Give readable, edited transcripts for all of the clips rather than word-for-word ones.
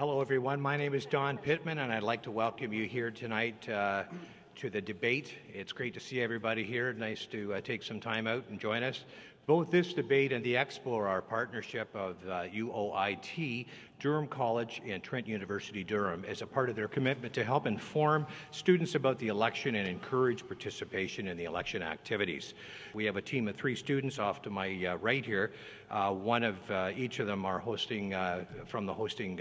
Hello, everyone. My name is Don Pittman, and I'd like to welcome you here tonight to the debate. It's great to see everybody here. Nice to take some time out and join us. Both this debate and the expo are our partnership of UOIT, Durham College, and Trent University, Durham, as a part of their commitment to help inform students about the election and encourage participation in the election activities. We have a team of 3 students off to my right here. One of each of them are hosting from the hosting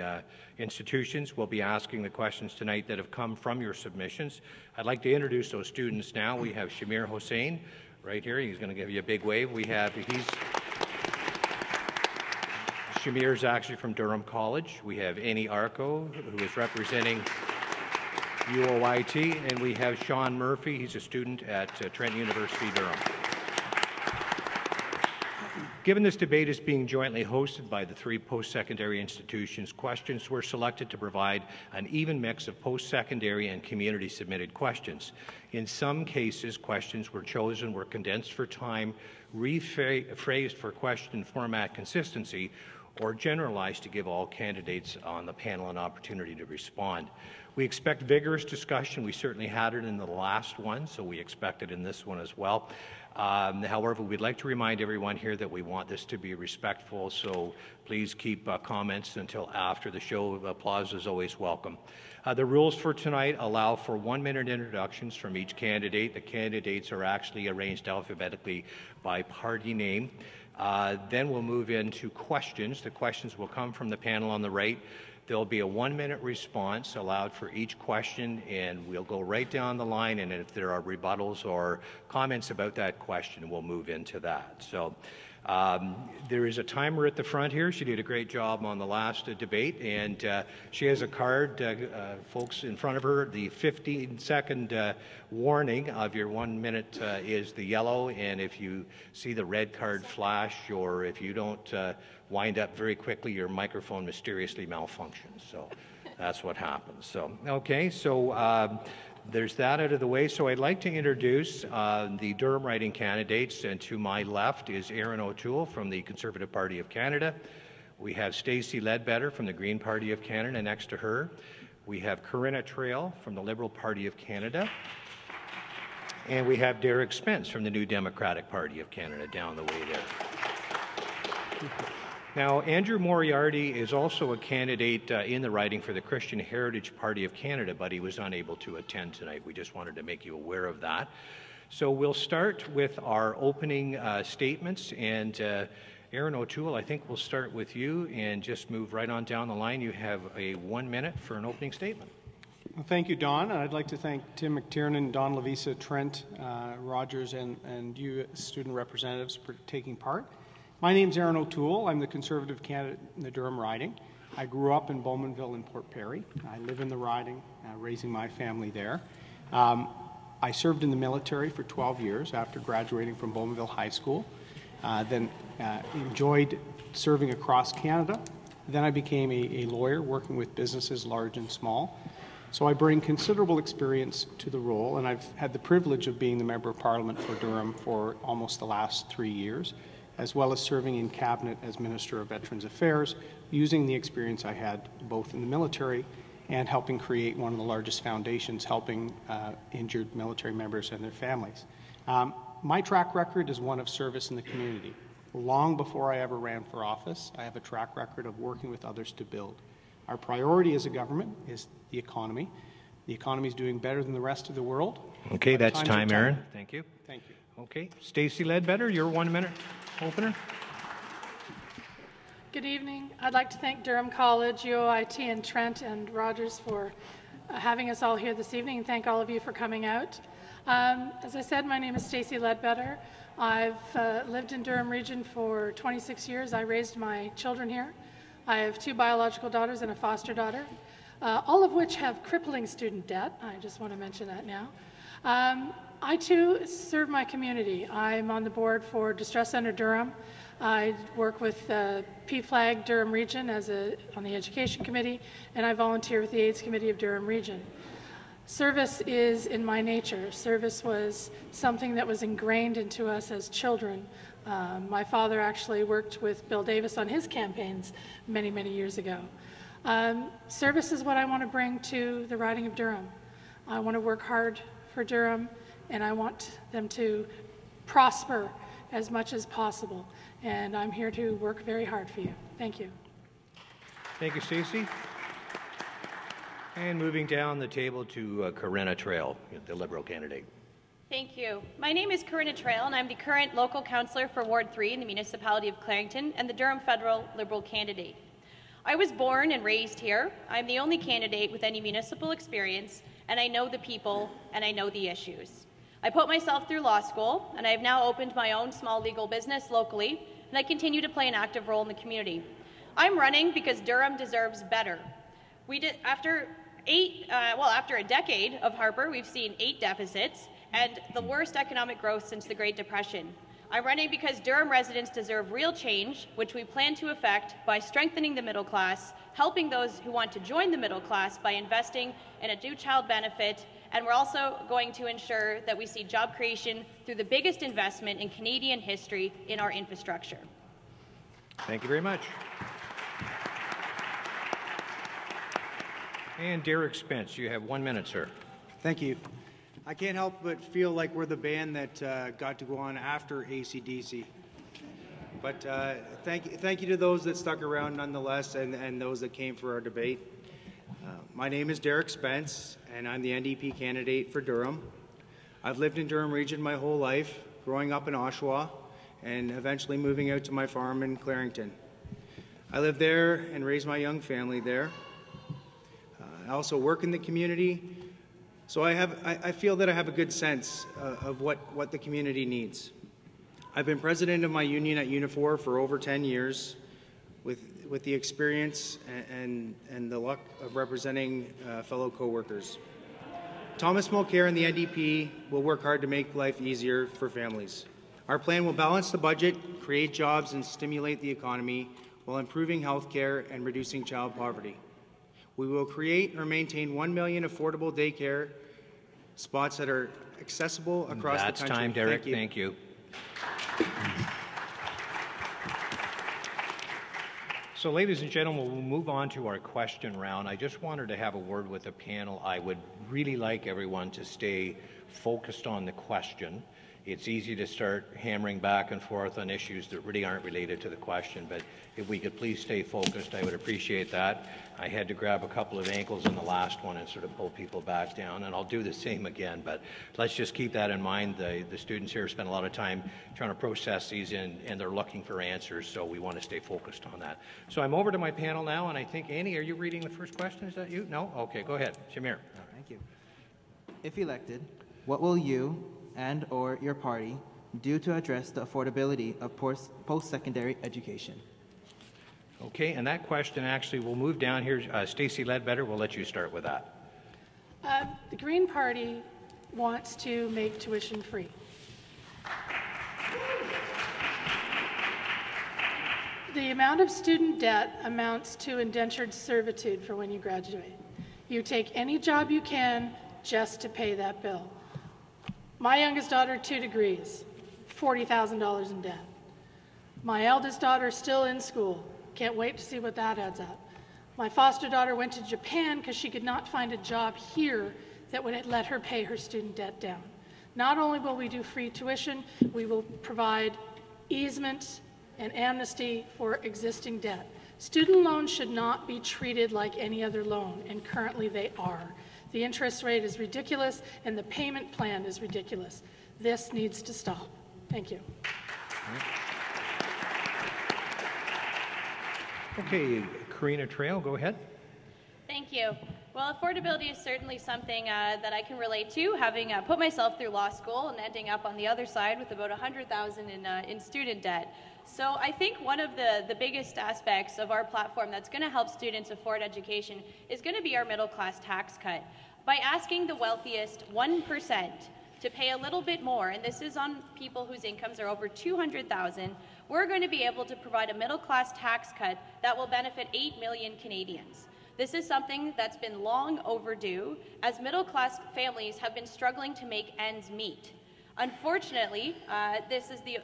institutions. We'll be asking the questions tonight that have come from your submissions. I'd like to introduce those students now. We have Shamir Hossain right here. He's going to give you a big wave. Shamir's actually from Durham College. We have Annie Arco, who is representing UOIT, and we have Sean Murphy. He's a student at Trent University, Durham. Given this debate is being jointly hosted by the 3 post-secondary institutions, questions were selected to provide an even mix of post-secondary and community-submitted questions. In some cases, questions were condensed for time, rephrased for question format consistency, or generalized to give all candidates on the panel an opportunity to respond. We expect vigorous discussion. We certainly had it in the last one, so we expect it in this one as well. However, we'd like to remind everyone here that we want this to be respectful, so please keep comments until after the show. Applause is always welcome. The rules for tonight allow for 1-minute introductions from each candidate. The candidates are actually arranged alphabetically by party name. Then we'll move into questions. The questions will come from the panel on the right. There'll be a 1-minute response allowed for each question, and we'll go right down the line, and if there are rebuttals or comments about that question, we'll move into that. So there is a timer at the front here. She did a great job on the last debate, and she has a card, folks, in front of her. The 15-second warning of your 1 minute is the yellow, and if you see the red card flash, or if you don't wind up very quickly, your microphone mysteriously malfunctions. So that's what happens. So, okay, so there's that out of the way. So I'd like to introduce the Durham writing candidates, and to my left is Erin O'Toole from the Conservative Party of Canada. We have Stacey Leadbetter from the Green Party of Canada next to her. We have Corinna Traill from the Liberal Party of Canada. And we have Derek Spence from the New Democratic Party of Canada down the way there. Now, Andrew Moriarty is also a candidate in the riding for the Christian Heritage Party of Canada, but he was unable to attend tonight. We just wanted to make you aware of that. So we'll start with our opening statements, and Erin O'Toole, I think we'll start with you and just move right on down the line. You have a 1 minute for an opening statement. Well, thank you, Don. I'd like to thank Tim McTiernan, Don Lavisa, Trent, Rogers, and you student representatives for taking part. My name's Erin O'Toole. I'm the Conservative candidate in the Durham riding. I grew up in Bowmanville and Port Perry. I live in the riding, raising my family there. I served in the military for 12 years after graduating from Bowmanville High School. Then enjoyed serving across Canada. Then I became a lawyer working with businesses large and small. So I bring considerable experience to the role, and I've had the privilege of being the Member of Parliament for Durham for almost the last 3 years, as well as serving in Cabinet as Minister of Veterans Affairs, using the experience I had both in the military and helping create one of the largest foundations helping injured military members and their families. My track record is one of service in the community. Long before I ever ran for office, I have a track record of working with others to build. Our priority as a government is the economy. The economy is doing better than the rest of the world. Okay, that's time, Erin. Thank you. Thank you. Okay, Stacey Leadbetter, your 1 minute opener. Good evening. I'd like to thank Durham College, UOIT, and Trent and Rogers for having us all here this evening, and thank all of you for coming out. As I said, my name is Stacey Leadbetter. I've lived in Durham region for 26 years. I raised my children here. I have 2 biological daughters and a foster daughter, all of which have crippling student debt. I just want to mention that now. I too serve my community. I'm on the board for Distress Center Durham. I work with PFLAG Durham Region on the Education Committee, and I volunteer with the AIDS Committee of Durham Region. Service is in my nature. Service was something that was ingrained into us as children. My father actually worked with Bill Davis on his campaigns many, many years ago. Service is what I want to bring to the riding of Durham. I want to work hard for Durham, and I want them to prosper as much as possible. And I'm here to work very hard for you. Thank you. Thank you, Stacey. And moving down the table to Corinna Traill, the Liberal candidate. Thank you. My name is Corinna Trail, and I'm the current local councillor for Ward 3 in the municipality of Clarington and the Durham Federal Liberal candidate. I was born and raised here. I'm the only candidate with any municipal experience, and I know the people and I know the issues. I put myself through law school, and I have now opened my own small legal business locally, and I continue to play an active role in the community. I'm running because Durham deserves better. After a decade of Harper, we've seen 8 deficits and the worst economic growth since the Great Depression. I'm running because Durham residents deserve real change, which we plan to effect by strengthening the middle class, helping those who want to join the middle class by investing in a due child benefit, and we're also going to ensure that we see job creation through the biggest investment in Canadian history in our infrastructure. Thank you very much. And Derek Spence, you have 1 minute, sir. Thank you. I can't help but feel like we're the band that got to go on after AC/DC. But thank you to those that stuck around nonetheless, and those that came for our debate. My name is Derek Spence, and I'm the NDP candidate for Durham. I've lived in Durham Region my whole life, growing up in Oshawa, and eventually moving out to my farm in Clarington. I live there and raise my young family there. I also work in the community, so I feel that I have a good sense of what the community needs. I've been president of my union at Unifor for over 10 years, with the experience and the luck of representing fellow co-workers. Thomas Mulcair and the NDP will work hard to make life easier for families. Our plan will balance the budget, create jobs, and stimulate the economy while improving health care and reducing child poverty. We will create or maintain 1 million affordable daycare spots that are accessible across the country. That's time, Derek. Thank you. So, ladies and gentlemen, we'll move on to our question round. I just wanted to have a word with the panel. I would really like everyone to stay focused on the question. It's easy to start hammering back and forth on issues that really aren't related to the question, but if we could please stay focused, I would appreciate that. I had to grab a couple of ankles in the last one and sort of pull people back down, and I'll do the same again, but let's just keep that in mind. The students here spend a lot of time trying to process these, and they're looking for answers, so we want to stay focused on that. So I'm over to my panel now, and I think, Annie, are you reading the first question? Is that you? No? Okay, go ahead. Shamir. Thank you. If elected, what will you and or your party do to address the affordability of post-secondary education? Okay, and that question actually will move down here. Stacey Leadbetter, we'll let you start with that. The Green Party wants to make tuition free. The amount of student debt amounts to indentured servitude for when you graduate. You take any job you can just to pay that bill. My youngest daughter, 2 degrees, $40,000 in debt. My eldest daughter, still in school. Can't wait to see what that adds up. My foster daughter went to Japan because she could not find a job here that would let her pay her student debt down. Not only will we do free tuition, we will provide easement and amnesty for existing debt. Student loans should not be treated like any other loan, and currently they are. The interest rate is ridiculous, and the payment plan is ridiculous. This needs to stop. Thank you. Okay, Karina Trail, go ahead. Thank you. Well, affordability is certainly something that I can relate to, having put myself through law school and ending up on the other side with about $100,000 in student debt. So I think one of the biggest aspects of our platform that's going to help students afford education is going to be our middle class tax cut. By asking the wealthiest 1% to pay a little bit more, and this is on people whose incomes are over $200,000, we're going to be able to provide a middle class tax cut that will benefit 8 million Canadians. This is something that's been long overdue, as middle class families have been struggling to make ends meet. Unfortunately,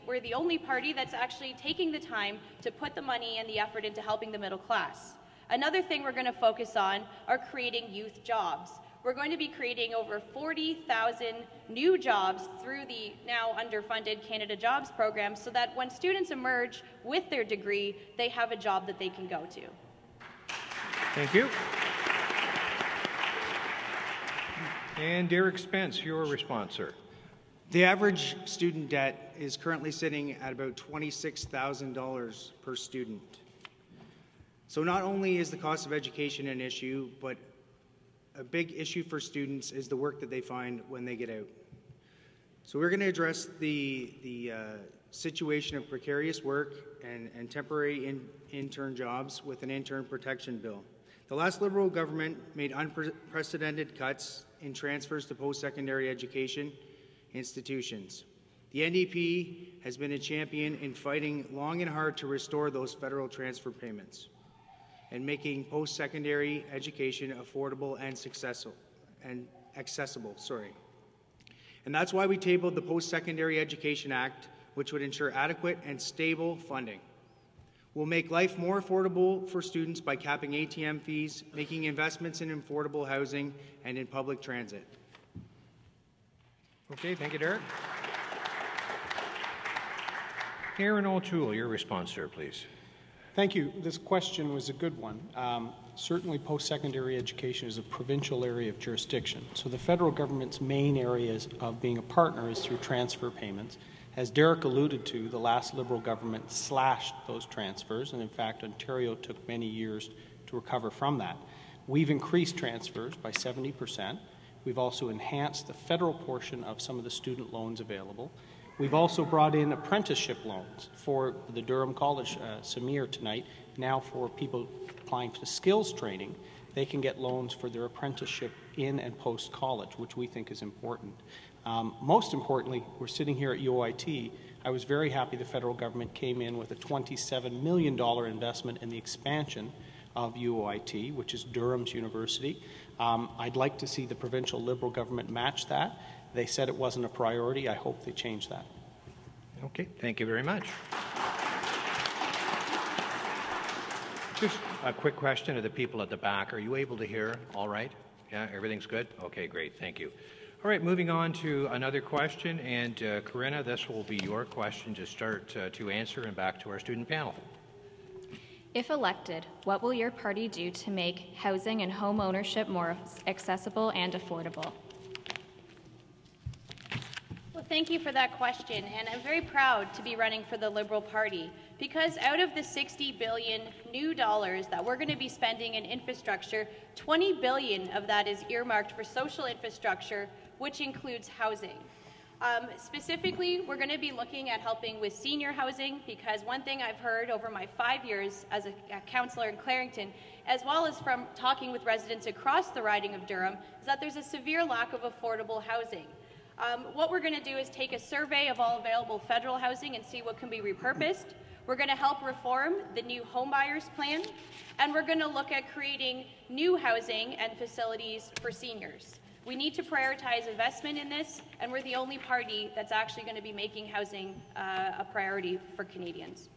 we're the only party that's actually taking the time to put the money and the effort into helping the middle class. Another thing we're going to focus on are creating youth jobs. We're going to be creating over 40,000 new jobs through the now underfunded Canada Jobs program so that when students emerge with their degree, they have a job that they can go to. Thank you. And Derek Spence, your response, sir. The average student debt is currently sitting at about $26,000 per student. So not only is the cost of education an issue, but a big issue for students is the work that they find when they get out. So we're going to address the situation of precarious work and temporary intern jobs with an intern protection bill. The last Liberal government made unprecedented cuts in transfers to post-secondary education institutions. The NDP has been a champion in fighting long and hard to restore those federal transfer payments and making post-secondary education affordable and accessible. And that's why we tabled the Post-Secondary Education Act, which would ensure adequate and stable funding. We'll make life more affordable for students by capping ATM fees, making investments in affordable housing and in public transit. Okay, thank you, Derek. Erin O'Toole, your response, sir, please. Thank you. This question was a good one. Certainly post-secondary education is a provincial area of jurisdiction. So the federal government's main areas of being a partner is through transfer payments. As Derek alluded to, the last Liberal government slashed those transfers, and in fact, Ontario took many years to recover from that. We've increased transfers by 70%. We've also enhanced the federal portion of some of the student loans available. We've also brought in apprenticeship loans for the Durham College, Samir tonight. Now for people applying for skills training, they can get loans for their apprenticeship in and post-college, which we think is important. Most importantly, we're sitting here at UOIT. I was very happy the federal government came in with a $27 million investment in the expansion of UOIT, which is Durham's university. I'd like to see the provincial Liberal government match that. They said it wasn't a priority. I hope they change that. Okay, thank you very much. Just a quick question to the people at the back. Are you able to hear all right? Yeah, everything's good? Okay, great, thank you. All right, moving on to another question, and Corinna, this will be your question to start to answer, and back to our student panel. If elected, what will your party do to make housing and home ownership more accessible and affordable? Well, thank you for that question, and I'm very proud to be running for the Liberal Party because out of the $60 billion new dollars that we're going to be spending in infrastructure, $20 billion of that is earmarked for social infrastructure, which includes housing. Specifically, we're going to be looking at helping with senior housing because one thing I've heard over my 5 years as a councillor in Clarington, as well as from talking with residents across the riding of Durham, is that there's a severe lack of affordable housing. What we're going to do is take a survey of all available federal housing and see what can be repurposed. We're going to help reform the new home buyers plan, and we're going to look at creating new housing and facilities for seniors. We need to prioritize investment in this, and we're the only party that's actually going to be making housing a priority for Canadians.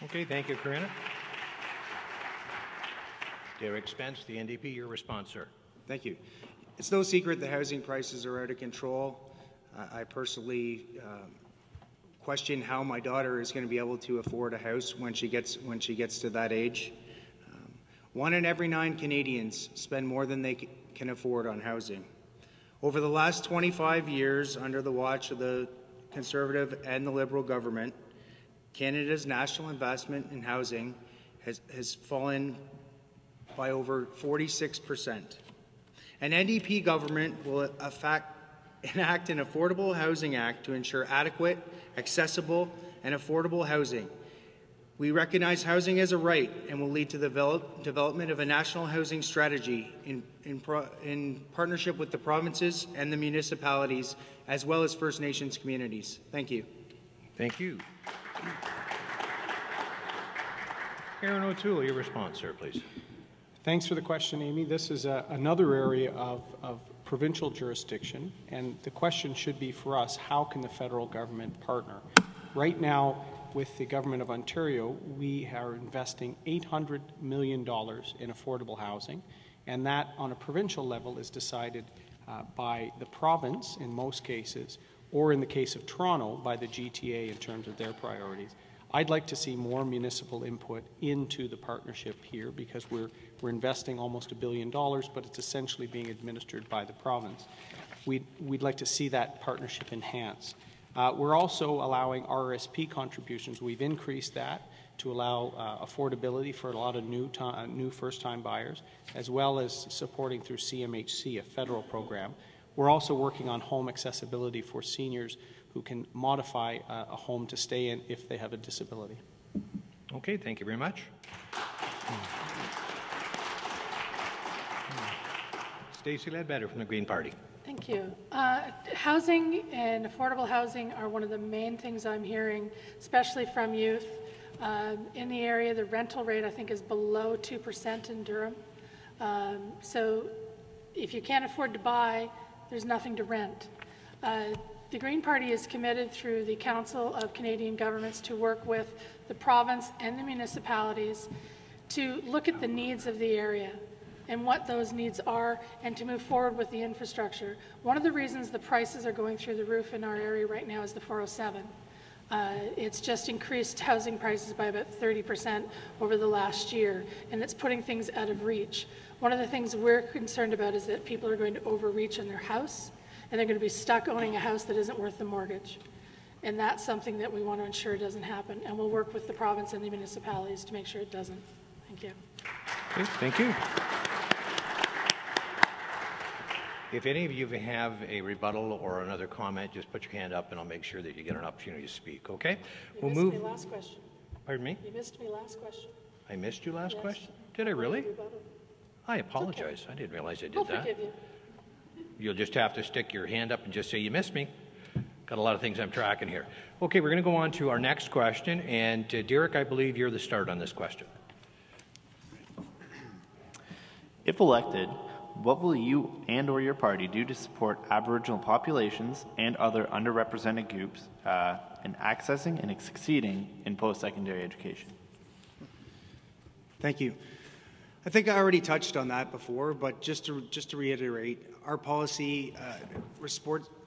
Okay, thank you, Corinna. Derek Spence, the NDP, your response, sir. Thank you. It's no secret that housing prices are out of control. I personally question how my daughter is going to be able to afford a house when she gets to that age. 1 in every 9 Canadians spend more than they can afford on housing. Over the last 25 years, under the watch of the Conservative and the Liberal government, Canada's national investment in housing has fallen by over 46%. An NDP government will enact an Affordable Housing Act to ensure adequate, accessible, and affordable housing. We recognize housing as a right and will lead to the development of a national housing strategy in partnership with the provinces and the municipalities, as well as First Nations communities. Thank you. Thank you. Erin O'Toole, your response, sir, please. Thanks for the question, Amy. This is another area of provincial jurisdiction, and the question should be for us, how can the federal government partner? Right now, with the Government of Ontario, we are investing $800 million in affordable housing, and that on a provincial level is decided by the province in most cases, or in the case of Toronto, by the GTA in terms of their priorities. I'd like to see more municipal input into the partnership here because we're investing almost $1 billion, but it's essentially being administered by the province. We'd like to see that partnership enhanced. We're also allowing RRSP contributions. We've increased that to allow affordability for a lot of new first-time buyers, as well as supporting through CMHC, a federal program. We're also working on home accessibility for seniors who can modify a home to stay in if they have a disability. Okay, thank you very much. Stacey Leadbetter from the Green Party. Thank you. Housing and affordable housing are one of the main things I'm hearing, especially from youth. In the area, the rental rate, I think, is below 2% in Durham. So if you can't afford to buy, there's nothing to rent. The Green Party is committed through the Council of Canadian Governments to work with the province and the municipalities to look at the needs of the area and what those needs are, and to move forward with the infrastructure. One of the reasons the prices are going through the roof in our area right now is the 407. It's just increased housing prices by about 30% over the last year, and it's putting things out of reach. One of the things we're concerned about is that people are going to overreach in their house, and they're going to be stuck owning a house that isn't worth the mortgage. And that's something that we want to ensure doesn't happen, and we'll work with the province and the municipalities to make sure it doesn't. Thank you. Okay, thank you. If any of you have a rebuttal or another comment, just put your hand up and I'll make sure that you get an opportunity to speak, okay? You missed me last question. Pardon me? You missed me last question. I missed you last question? Did I really? I apologize. Okay. I didn't realize I did that. I'll forgive you. You'll just have to stick your hand up and just say you missed me. Got a lot of things I'm tracking here. Okay, we're going to go on to our next question, and Derek, I believe you're the start on this question. If elected, what will you and or your party do to support Aboriginal populations and other underrepresented groups in accessing and succeeding in post-secondary education? Thank you. I think I already touched on that before, but just to reiterate, our policy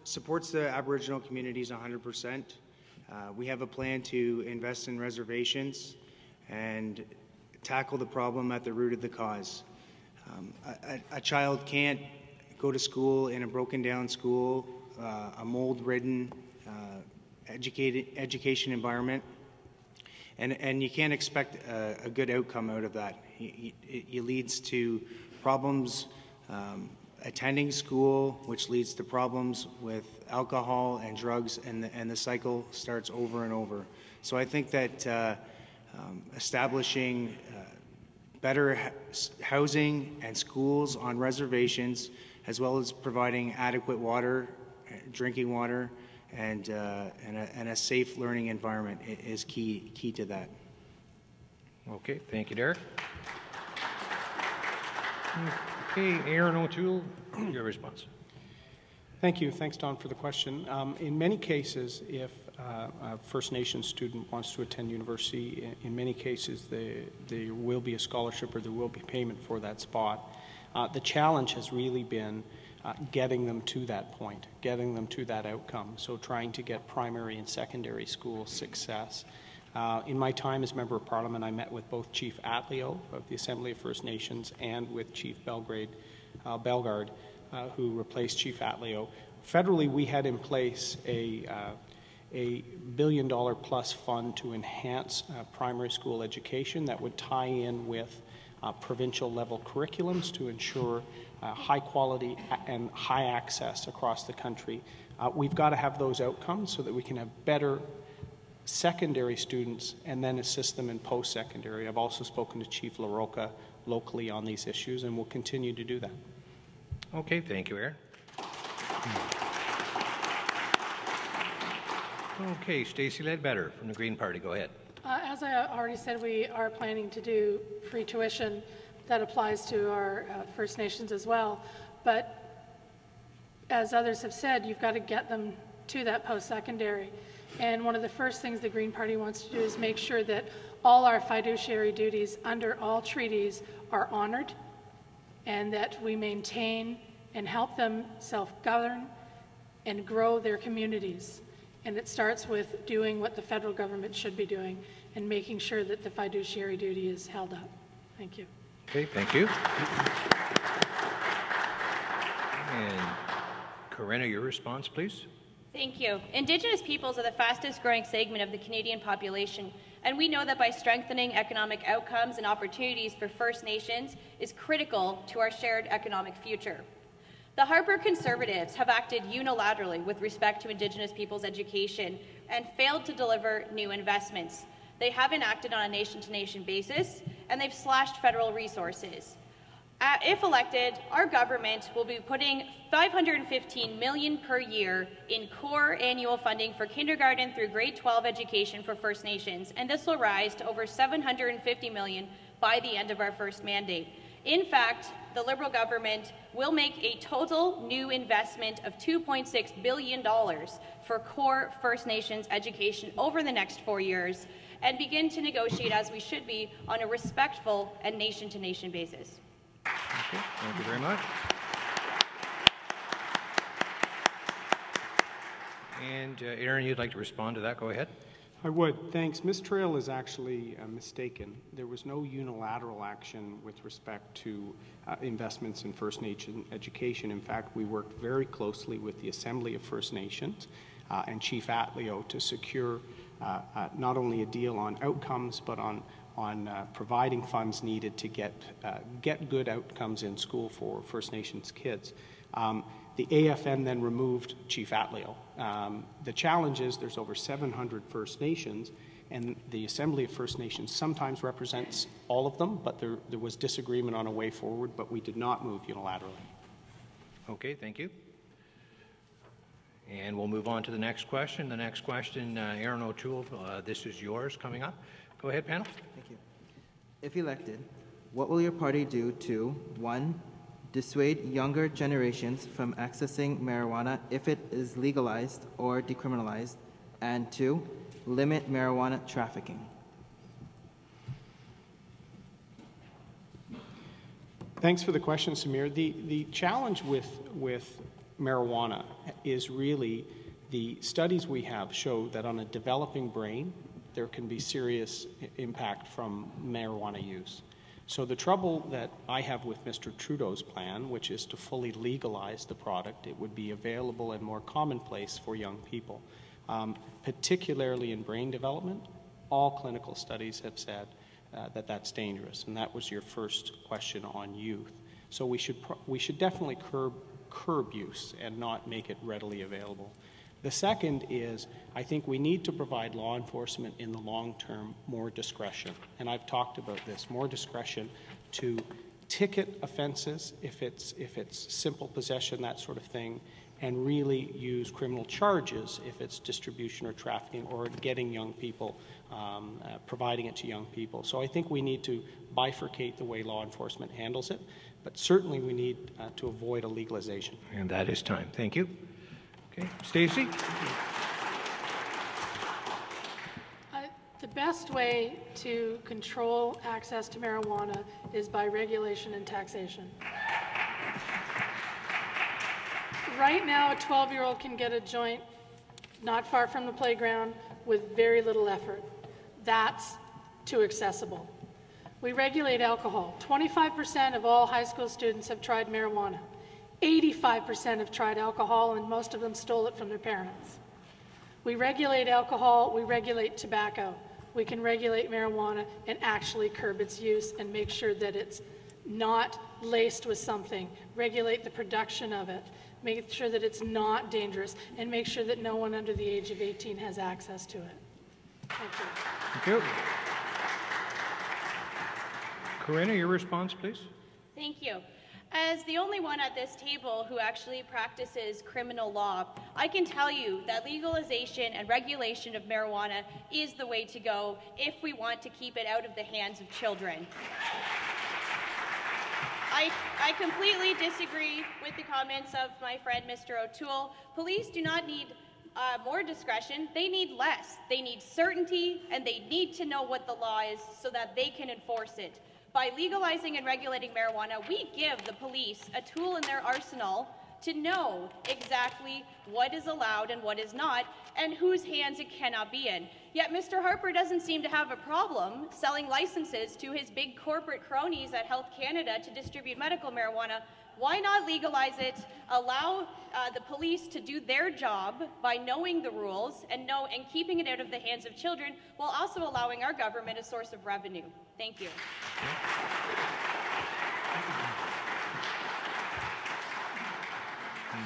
supports the Aboriginal communities 100%. We have a plan to invest in reservations and tackle the problem at the root of the cause. A child can't go to school in a broken down school, a mold-ridden education environment, and you can't expect a good outcome out of that. It leads to problems attending school, which leads to problems with alcohol and drugs, and the cycle starts over and over. So I think that establishing better housing and schools on reservations, as well as providing adequate water, drinking water, and a safe learning environment is key to that. Okay, thank you, Derek. Okay, Erin O'Toole, your response. Thank you. Thanks, Don, for the question. In many cases, if a First Nations student wants to attend university, in many cases there will be a scholarship or there will be payment for that spot. The challenge has really been getting them to that point, getting them to that outcome. So trying to get primary and secondary school success. In my time as Member of Parliament, I met with both Chief Atleo of the Assembly of First Nations and with Chief Bellegarde, who replaced Chief Atleo. Federally, we had in place a $1 billion plus fund to enhance primary school education that would tie in with provincial level curriculums to ensure high quality and high access across the country. We've got to have those outcomes so that we can have better secondary students and then assist them in post-secondary. I've also spoken to Chief LaRocca locally on these issues, and we'll continue to do that. Okay, thank you, Erin. Okay, Stacey Leadbetter from the Green Party, go ahead. As I already said, we are planning to do free tuition that applies to our First Nations as well. But as others have said, you've got to get them to that post-secondary. And one of the first things the Green Party wants to do is make sure that all our fiduciary duties under all treaties are honored, and that we maintain and help them self-govern and grow their communities. And it starts with doing what the federal government should be doing and making sure that the fiduciary duty is held up. Thank you. Okay, thank you. And Corinna, your response, please. Thank you. Indigenous peoples are the fastest growing segment of the Canadian population, and we know that by strengthening economic outcomes and opportunities for First Nations is critical to our shared economic future. The Harper Conservatives have acted unilaterally with respect to Indigenous peoples' education and failed to deliver new investments. They haven't acted on a nation-to-nation basis, and they've slashed federal resources. If elected, our government will be putting $515 million per year in core annual funding for kindergarten through grade 12 education for First Nations, and this will rise to over $750 million by the end of our first mandate. In fact, the Liberal government will make a total new investment of $2.6 billion for core First Nations education over the next 4 years, and begin to negotiate, as we should be, on a respectful and nation-to-nation basis. Okay, thank you very much. And Erin, you'd like to respond to that? Go ahead. I would. Thanks. Ms. Traill is actually mistaken. There was no unilateral action with respect to investments in First Nation education. In fact, we worked very closely with the Assembly of First Nations and Chief Atleo to secure not only a deal on outcomes, but on providing funds needed to get good outcomes in school for First Nations kids. The AFN then removed Chief Atleo. The challenge is there's over 700 First Nations, and the Assembly of First Nations sometimes represents all of them, but there was disagreement on a way forward, but we did not move unilaterally. Okay, thank you. And we'll move on to the next question. The next question, Erin O'Toole, this is yours coming up. Go ahead, panel. Thank you. If elected, what will your party do to, 1, dissuade younger generations from accessing marijuana if it is legalized or decriminalized, and 2, limit marijuana trafficking? Thanks for the question, Samir. The challenge with marijuana is really the studies we have show that on a developing brain, there can be serious impact from marijuana use. So the trouble that I have with Mr. Trudeau's plan, which is to fully legalize the product, it would be available and more commonplace for young people, particularly in brain development. All clinical studies have said that that's dangerous, and that was your first question on youth. So we should definitely curb use and not make it readily available. The second is, I think we need to provide law enforcement in the long term more discretion. And I've talked about this, more discretion to ticket offenses if it's simple possession, that sort of thing, and really use criminal charges if it's distribution or trafficking or getting young people, providing it to young people. So I think we need to bifurcate the way law enforcement handles it, but certainly we need to avoid a legalization. And that is time. Thank you. Okay, Stacey? The best way to control access to marijuana is by regulation and taxation. Right now, a 12-year-old can get a joint not far from the playground with very little effort. That's too accessible. We regulate alcohol. 25% of all high school students have tried marijuana. 85% have tried alcohol, and most of them stole it from their parents. We regulate alcohol, we regulate tobacco. We can regulate marijuana and actually curb its use and make sure that it's not laced with something. Regulate the production of it. Make sure that it's not dangerous, and make sure that no one under the age of 18 has access to it. Thank you. Thank you. Corinna, your response, please. Thank you. As the only one at this table who actually practices criminal law, I can tell you that legalization and regulation of marijuana is the way to go if we want to keep it out of the hands of children. I completely disagree with the comments of my friend Mr. O'Toole. Police do not need more discretion, they need less. They need certainty, and they need to know what the law is so that they can enforce it. By legalizing and regulating marijuana, we give the police a tool in their arsenal to know exactly what is allowed and what is not, and whose hands it cannot be in. Yet Mr. Harper doesn't seem to have a problem selling licenses to his big corporate cronies at Health Canada to distribute medical marijuana. Why not legalize it, allow the police to do their job by knowing the rules and keeping it out of the hands of children, while also allowing our government a source of revenue? Thank you.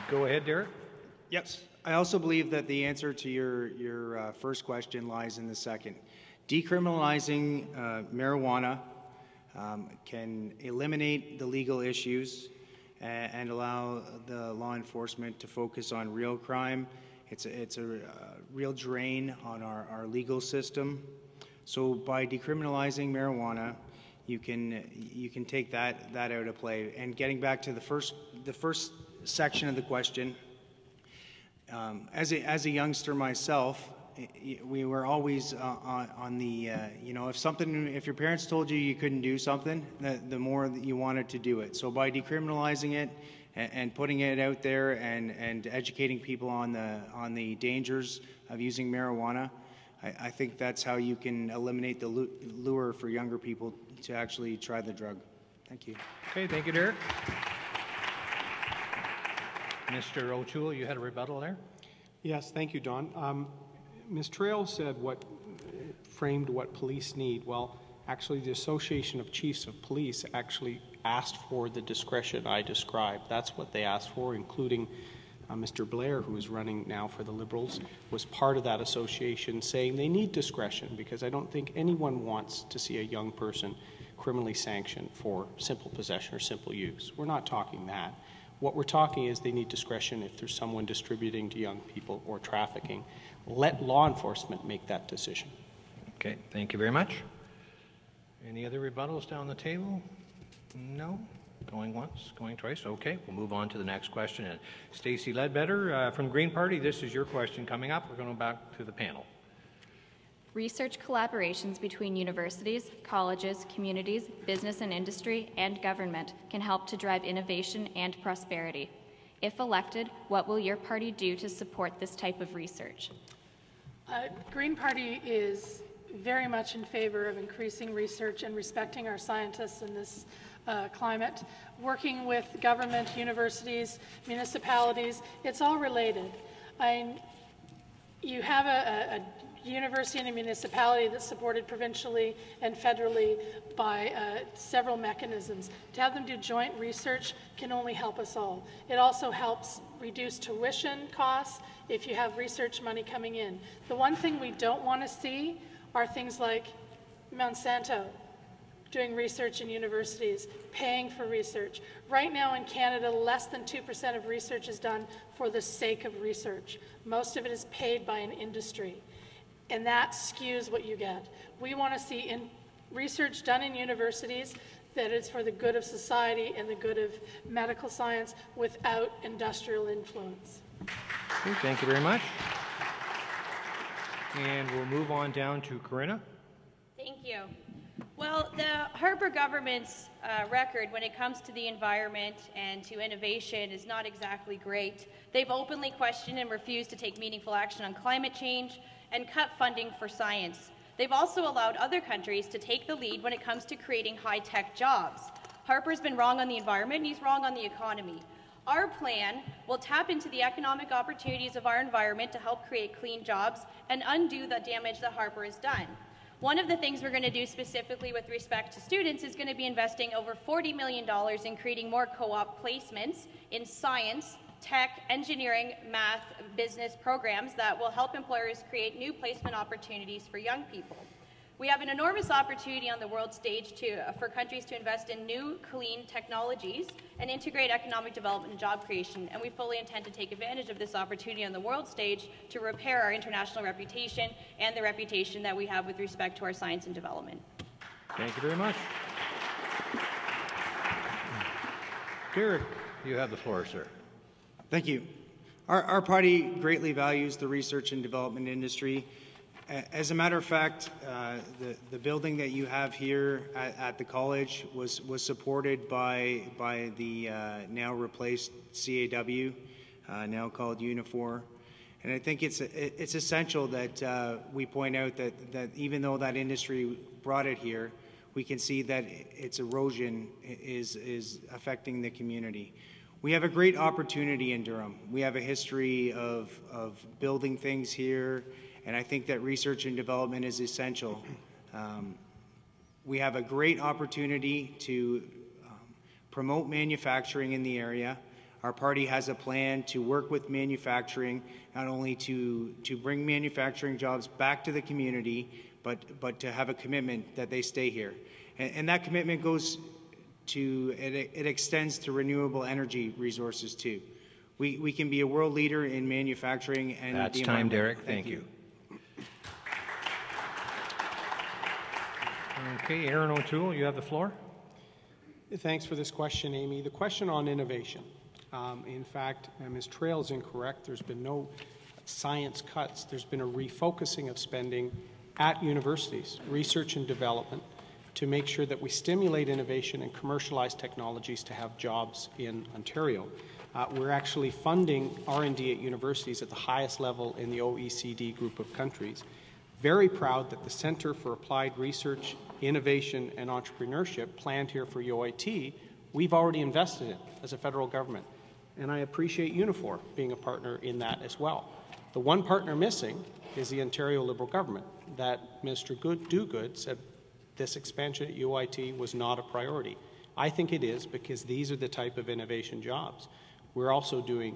Go ahead, Derek. Yes. I also believe that the answer to your first question lies in the second. Decriminalizing marijuana can eliminate the legal issues and allow the law enforcement to focus on real crime. It's a real drain on our legal system. So by decriminalizing marijuana, you can take that out of play. And getting back to the first section of the question, as a youngster myself, we were always on the if your parents told you you couldn't do something, the more that you wanted to do it. So by decriminalizing it and putting it out there and educating people on the dangers of using marijuana, I think that's how you can eliminate the lure for younger people to actually try the drug. Thank you. Okay, thank you, Derek. Mr. O'Toole, you had a rebuttal there? Yes, thank you, Don. Ms. Traill framed what police need. Well, actually, the Association of Chiefs of Police actually asked for the discretion I described. That's what they asked for, including Mr. Blair, who is running now for the Liberals, was part of that association, saying they need discretion, because I don't think anyone wants to see a young person criminally sanctioned for simple possession or simple use. We're not talking that. What we're talking is they need discretion if there's someone distributing to young people or trafficking. Let law enforcement make that decision. Okay, thank you very much. Any other rebuttals down the table? No? Going once, going twice? Okay, we'll move on to the next question. And Stacey Leadbetter from Green Party, this is your question coming up. We're going back to the panel. Research collaborations between universities, colleges, communities, business and industry, and government can help to drive innovation and prosperity. If elected, what will your party do to support this type of research? Green Party is very much in favor of increasing research and respecting our scientists in this climate. Working with government, universities, municipalities, it's all related. You have a university and a municipality that's supported provincially and federally by several mechanisms. To have them do joint research can only help us all. It also helps reduce tuition costs if you have research money coming in. The one thing we don't want to see are things like Monsanto doing research in universities, paying for research. Right now in Canada, less than 2% of research is done for the sake of research. Most of it is paid by an industry, and that skews what you get. We want to see research done in universities that is for the good of society and the good of medical science without industrial influence. Okay, thank you very much. And we'll move on down to Corinna. Thank you. Well, the Harper government's record when it comes to the environment and to innovation is not exactly great. They've openly questioned and refused to take meaningful action on climate change and cut funding for science. They've also allowed other countries to take the lead when it comes to creating high-tech jobs. Harper's been wrong on the environment, and he's wrong on the economy. Our plan will tap into the economic opportunities of our environment to help create clean jobs and undo the damage that Harper has done. One of the things we're going to do specifically with respect to students is going to be investing over $40 million in creating more co-op placements in science, tech, engineering, math, business programs that will help employers create new placement opportunities for young people. We have an enormous opportunity on the world stage for countries to invest in new, clean technologies and integrate economic development and job creation, and we fully intend to take advantage of this opportunity on the world stage to repair our international reputation and the reputation that we have with respect to our science and development. Thank you very much. Derek, you have the floor, sir. Thank you. Our party greatly values the research and development industry. As a matter of fact, the building that you have here at the college was supported by the now replaced CAW, now called Unifor. And I think it's essential that we point out that even though that industry brought it here, we can see that its erosion is affecting the community. We have a great opportunity in Durham. We have a history of building things here, and I think that research and development is essential. We have a great opportunity to promote manufacturing in the area. Our party has a plan to work with manufacturing, not only to bring manufacturing jobs back to the community, but to have a commitment that they stay here. And that commitment goes to, it extends to renewable energy resources too. We can be a world leader in manufacturing and that's time, Derek. Thank you. Okay, Erin O'Toole, you have the floor. Thanks for this question, Amy. The question on innovation. In fact, Ms. Trail is incorrect. There's been no science cuts. There's been a refocusing of spending at universities, research and development, to make sure that we stimulate innovation and commercialize technologies to have jobs in Ontario. We're actually funding R&D at universities at the highest level in the OECD group of countries. Very proud that the Centre for Applied Research, Innovation and Entrepreneurship planned here for UOIT, we've already invested in as a federal government. And I appreciate Unifor being a partner in that as well. The one partner missing is the Ontario Liberal government, that Mr. Dogood said this expansion at UOIT was not a priority. I think it is, because these are the type of innovation jobs. We're also doing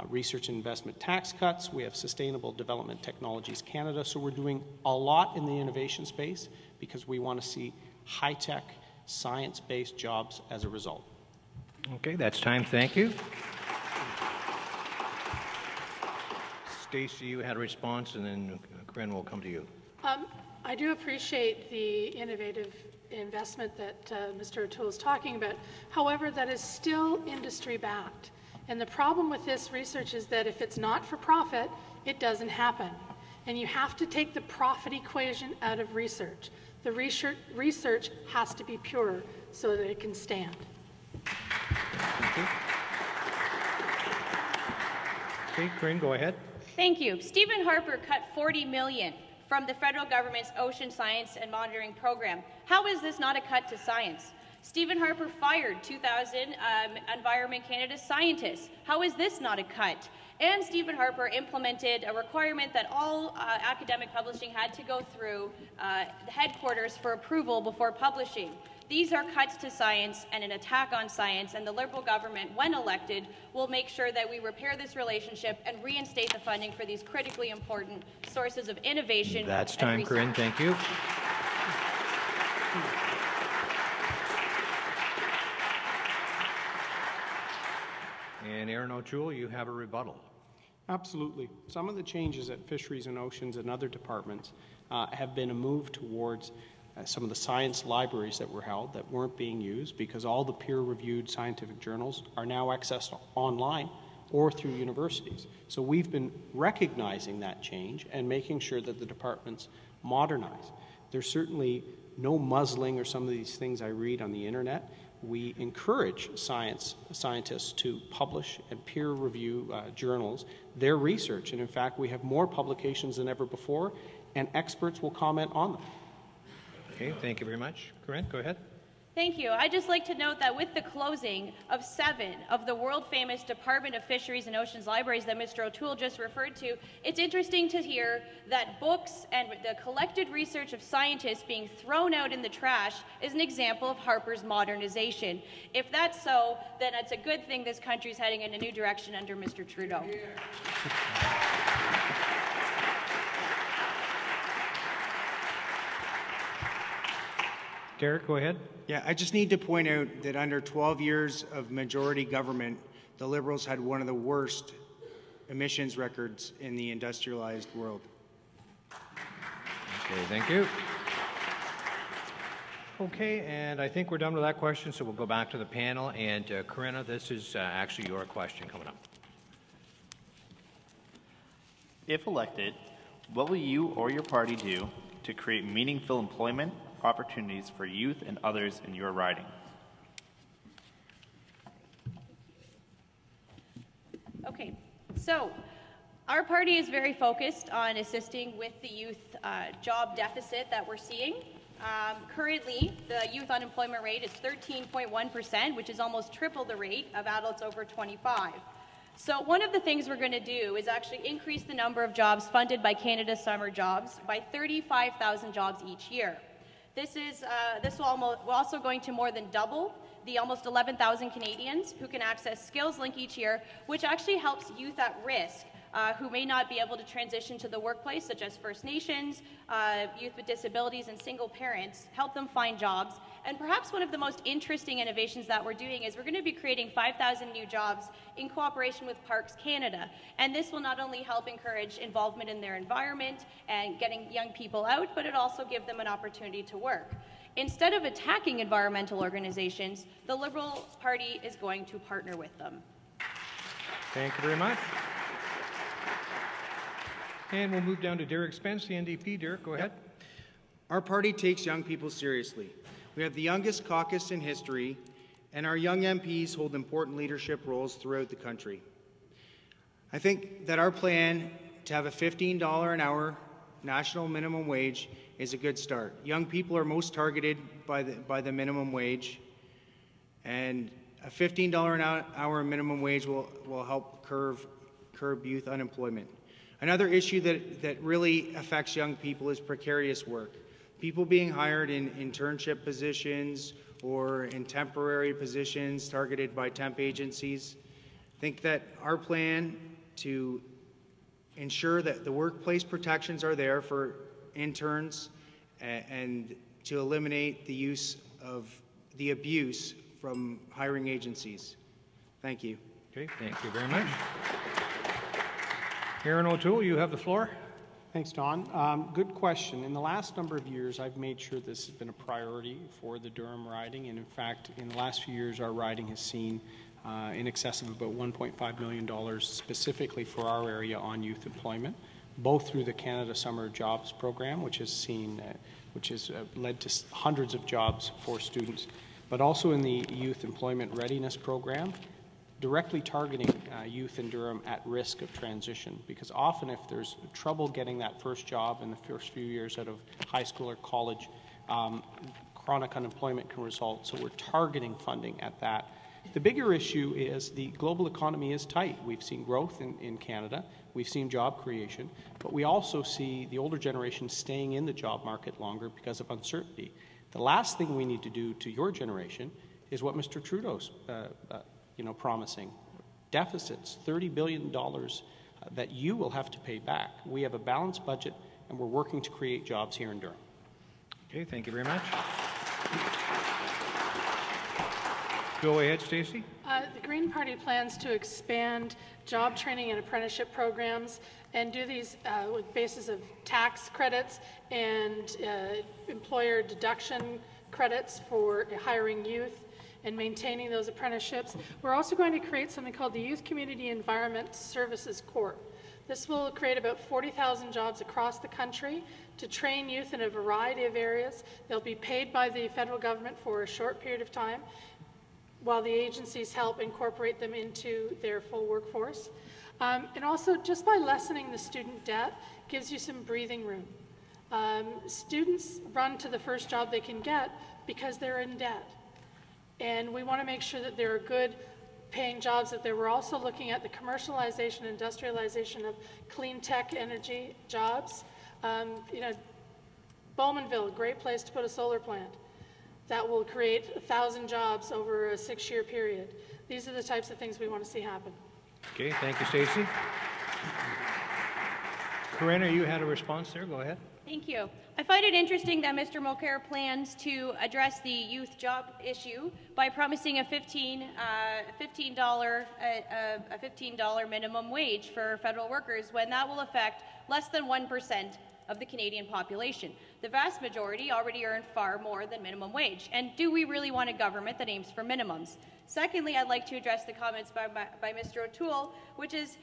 research and investment tax cuts. We have Sustainable Development Technologies Canada. So we're doing a lot in the innovation space because we want to see high-tech, science-based jobs as a result. Okay, that's time. Thank you. Stacey, you had a response, and then Corinna will come to you. I do appreciate the innovative investment that Mr. O'Toole is talking about. However, that is still industry-backed. And the problem with this research is that if it's not for profit, it doesn't happen. And you have to take the profit equation out of research. The research has to be pure so that it can stand. Thank you. Okay, Corinne, go ahead. Thank you. Stephen Harper cut $40 million from the federal government's Ocean Science and Monitoring Program. How is this not a cut to science? Stephen Harper fired 2,000 Environment Canada scientists. How is this not a cut? And Stephen Harper implemented a requirement that all academic publishing had to go through the headquarters for approval before publishing. These are cuts to science and an attack on science, and the Liberal government, when elected, will make sure that we repair this relationship and reinstate the funding for these critically important sources of innovation. That's time, Corinne. Thank you. And Erin O'Toole, you have a rebuttal. Absolutely. Some of the changes at Fisheries and Oceans and other departments have been a move towards some of the science libraries that were held that weren't being used, because all the peer-reviewed scientific journals are now accessed online or through universities. So we've been recognizing that change and making sure that the departments modernize. There's certainly no muzzling or some of these things I read on the internet. We encourage scientists to publish and peer review journals, their research. And in fact, we have more publications than ever before, and experts will comment on them. Okay, thank you very much. Corinne, go ahead. Thank you. I'd just like to note that with the closing of 7 of the world-famous Department of Fisheries and Oceans libraries that Mr. O'Toole just referred to, it's interesting to hear that books and the collected research of scientists being thrown out in the trash is an example of Harper's modernization. If that's so, then it's a good thing this country's heading in a new direction under Mr. Trudeau. Derek, go ahead. Yeah, I just need to point out that under 12 years of majority government, the Liberals had one of the worst emissions records in the industrialized world. Okay, thank you. Okay, and I think we're done with that question, so we'll go back to the panel. And Corinna, this is actually your question coming up. If elected, what will you or your party do to create meaningful employment opportunities for youth and others in your riding? Okay, so our party is very focused on assisting with the youth job deficit that we're seeing. Currently, the youth unemployment rate is 13.1%, which is almost triple the rate of adults over 25. So one of the things we're going to do is actually increase the number of jobs funded by Canada Summer Jobs by 35,000 jobs each year. This will also going to more than double the almost 11,000 Canadians who can access SkillsLink each year, which actually helps youth at risk who may not be able to transition to the workplace, such as First Nations, youth with disabilities, and single parents, help them find jobs. And perhaps one of the most interesting innovations that we're doing is we're going to be creating 5,000 new jobs in cooperation with Parks Canada. And this will not only help encourage involvement in their environment and getting young people out, but it also give them an opportunity to work. Instead of attacking environmental organizations, the Liberal Party is going to partner with them. Thank you very much. And we'll move down to Derek Spence, the NDP. Derek, go ahead. Our party takes young people seriously. We have the youngest caucus in history, and our young MPs hold important leadership roles throughout the country. I think that our plan to have a $15 an hour national minimum wage is a good start. Young people are most targeted by the minimum wage, and a $15 an hour minimum wage will help curb youth unemployment. Another issue that really affects young people is precarious work. People being hired in internship positions or in temporary positions targeted by temp agencies. I think that our plan to ensure that the workplace protections are there for interns and to eliminate the use of the abuse from hiring agencies. Thank you. Okay, thank you very much. Erin O'Toole, you have the floor. Thanks, Don. Good question. In the last number of years, I've made sure this has been a priority for the Durham riding, and in fact, in the last few years, our riding has seen in excess of about $1.5 million specifically for our area on youth employment, both through the Canada Summer Jobs program, which has led to hundreds of jobs for students, but also in the Youth Employment Readiness program, directly targeting youth in Durham at risk of transition, because often if there's trouble getting that first job in the first few years out of high school or college, chronic unemployment can result. So we're targeting funding at that. The bigger issue is the global economy is tight. We've seen growth in Canada. We've seen job creation, but we also see the older generation staying in the job market longer because of uncertainty. The last thing we need to do to your generation is what Mr. Trudeau's promising. Deficits, $30 billion that you will have to pay back. We have a balanced budget, and we're working to create jobs here in Durham. Okay, thank you very much. Go ahead, Stacey. The Green Party plans to expand job training and apprenticeship programs and do these with basis of tax credits and employer deduction credits for hiring youth and maintaining those apprenticeships. We're also going to create something called the Youth Community Environment Services Corps. This will create about 40,000 jobs across the country to train youth in a variety of areas. They'll be paid by the federal government for a short period of time, while the agencies help incorporate them into their full workforce. And also, just by lessening the student debt gives you some breathing room. Students run to the first job they can get because they're in debt. And we want to make sure that there are good paying jobs, that we're also looking at the commercialization, industrialization of clean tech energy jobs. Bowmanville, great place to put a solar plant. That will create 1,000 jobs over a 6-year period. These are the types of things we want to see happen. Okay, thank you, Stacey. Corinna, you had a response there. Go ahead. Thank you. I find it interesting that Mr. Mulcair plans to address the youth job issue by promising a $15 minimum wage for federal workers, when that will affect less than 1% of the Canadian population. The vast majority already earn far more than minimum wage. And do we really want a government that aims for minimums? Secondly, I'd like to address the comments by Mr. O'Toole, which is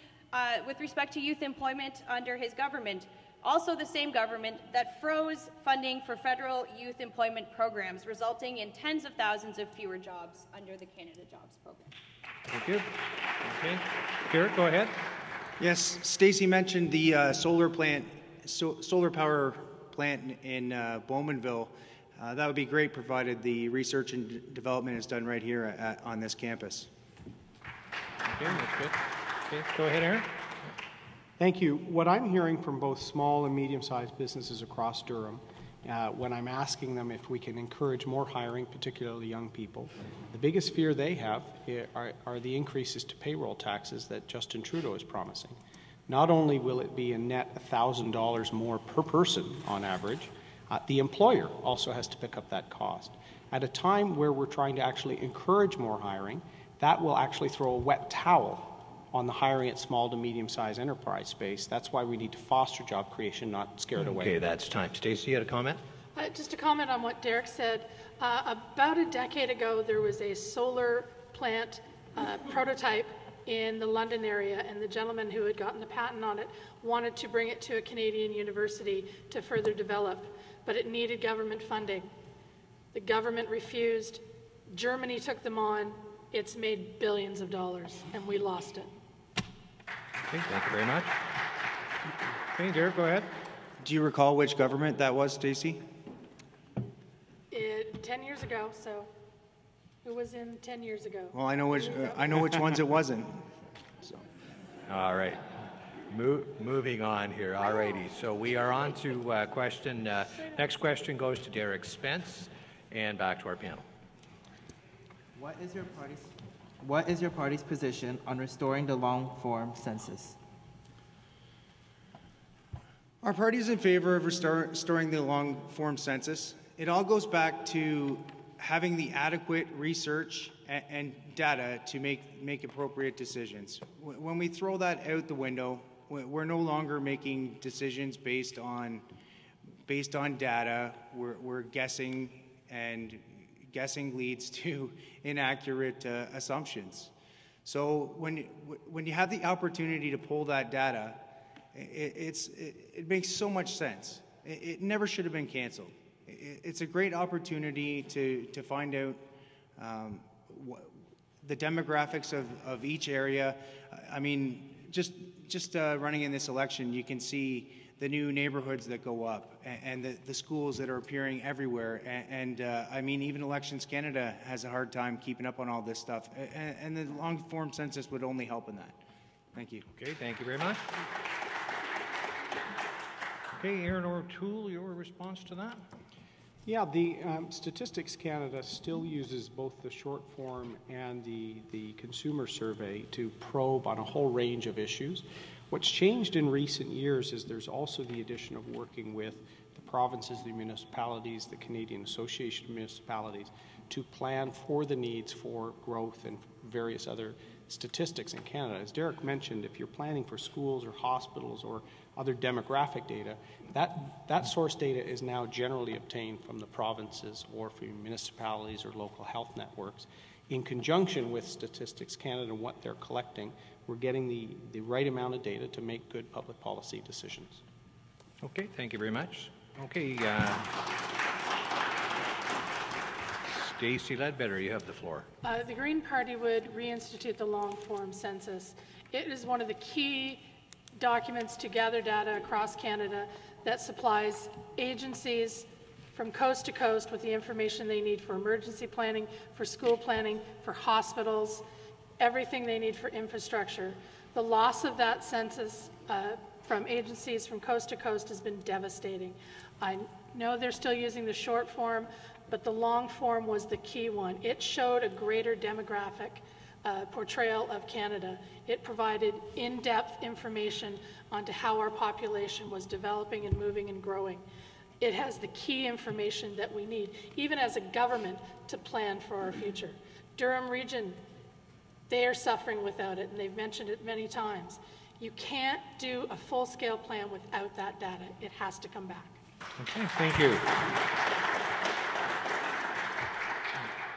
with respect to youth employment under his government, also the same government that froze funding for federal youth employment programs, resulting in tens of thousands of fewer jobs under the Canada Jobs program. Thank you. Okay. Derek, go ahead. Yes, Stacey mentioned the solar power plant in Bowmanville. That would be great, provided the research and development is done right here on this campus. Okay, that's good. Okay, go ahead, Erin. Thank you. What I'm hearing from both small and medium-sized businesses across Durham, when I'm asking them if we can encourage more hiring, particularly young people, the biggest fear they have are the increases to payroll taxes that Justin Trudeau is promising. Not only will it be a net $1,000 more per person on average, the employer also has to pick up that cost. At a time where we're trying to actually encourage more hiring, that will actually throw a wet towel on the hiring at small to medium-sized enterprise space. That's why we need to foster job creation, not scare it away. Okay, that's time. Stacey, you had a comment? Just to comment on what Derek said, about a decade ago there was a solar plant prototype in the London area, and the gentleman who had gotten the patent on it wanted to bring it to a Canadian university to further develop, but it needed government funding. The government refused. Germany took them on. It's made billions of dollars, and we lost it. Okay, thank you very much. Okay, Derek, go ahead. Do you recall which government that was, Stacey? 10 years ago, so it was in 10 years ago. Well, I know which ones it wasn't. So. All right. Moving on here. All righty. So we are on to question. Next question goes to Derek Spence, and back to our panel. What is your party's position on restoring the long-form census? Our party is in favor of restoring the long-form census. It all goes back to having the adequate research and data to make appropriate decisions. When we throw that out the window, we're no longer making decisions based on data. We're guessing, and guessing leads to inaccurate assumptions. So when you have the opportunity to pull that data, it makes so much sense. It never should have been canceled. It's a great opportunity to find out the demographics of each area. I mean, just running in this election, you can see the new neighborhoods that go up and the schools that are appearing everywhere. And I mean, even Elections Canada has a hard time keeping up on all this stuff. And the long-form census would only help in that. Thank you. Okay, thank you very much. Okay, Erin O'Toole, your response to that? Yeah, the Statistics Canada still uses both the short form and the consumer survey to probe on a whole range of issues. What's changed in recent years is there's also the addition of working with the provinces, the municipalities, the Canadian Association of Municipalities to plan for the needs for growth and various other statistics in Canada. As Derek mentioned, if you're planning for schools or hospitals or other demographic data, that source data is now generally obtained from the provinces or from municipalities or local health networks. In conjunction with Statistics Canada and what they're collecting, we're getting the right amount of data to make good public policy decisions. Okay, thank you very much. Okay, Stacey Leadbetter, you have the floor. The Green Party would reinstitute the long-form census. It is one of the key documents to gather data across Canada that supplies agencies from coast to coast with the information they need for emergency planning, for school planning, for hospitals, everything they need for infrastructure. The loss of that census from agencies from coast to coast has been devastating. I know they're still using the short form, but the long form was the key one. It showed a greater demographic portrayal of Canada. It provided in-depth information onto how our population was developing and moving and growing. It has the key information that we need, even as a government, to plan for our future. Durham Region, they are suffering without it, and they've mentioned it many times. You can't do a full-scale plan without that data. It has to come back. Okay, thank you.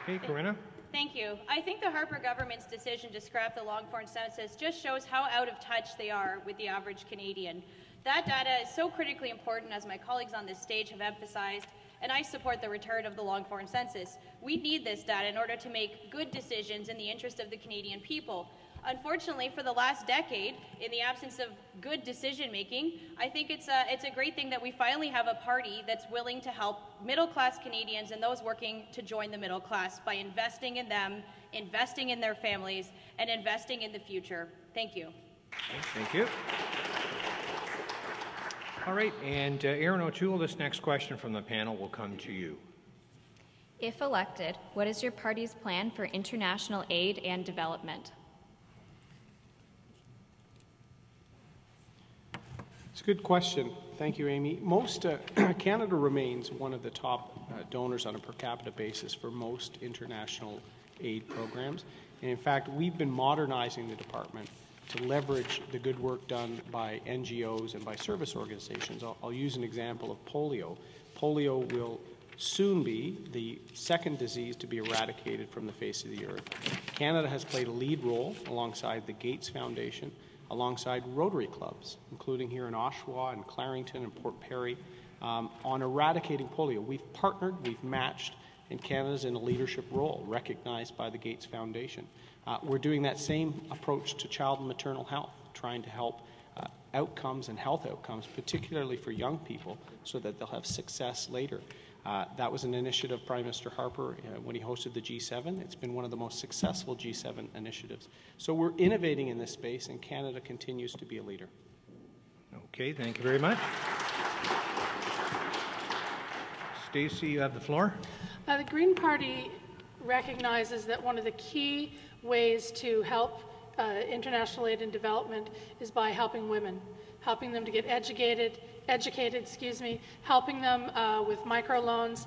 Okay, Corinna? Thank you. I think the Harper government's decision to scrap the long-form census just shows how out of touch they are with the average Canadian. That data is so critically important, as my colleagues on this stage have emphasized, and I support the return of the long-form census. We need this data in order to make good decisions in the interest of the Canadian people. Unfortunately, for the last decade, in the absence of good decision-making, I think it's a great thing that we finally have a party that's willing to help middle-class Canadians and those working to join the middle class by investing in them, investing in their families, and investing in the future. Thank you. Thank you. All right, and Erin O'Toole, this next question from the panel will come to you. If elected, what is your party's plan for international aid and development? It's a good question. Thank you, Amy. Canada remains one of the top donors on a per capita basis for most international aid programs. And in fact, we've been modernizing the department to leverage the good work done by NGOs and by service organizations. I'll use an example of polio. Polio will soon be the second disease to be eradicated from the face of the earth. Canada has played a lead role alongside the Gates Foundation, alongside Rotary clubs, including here in Oshawa and Clarington and Port Perry, on eradicating polio. We've partnered, we've matched, and Canada's in a leadership role recognized by the Gates Foundation. We're doing that same approach to child and maternal health, trying to help outcomes and health outcomes, particularly for young people, so that they'll have success later. That was an initiative Prime Minister Harper when he hosted the G7. It's been one of the most successful G7 initiatives. So we're innovating in this space, and Canada continues to be a leader. Okay, thank you very much. Stacey, you have the floor. The Green Party recognizes that one of the key ways to help international aid and development is by helping women, helping them to get educated, helping them with microloans.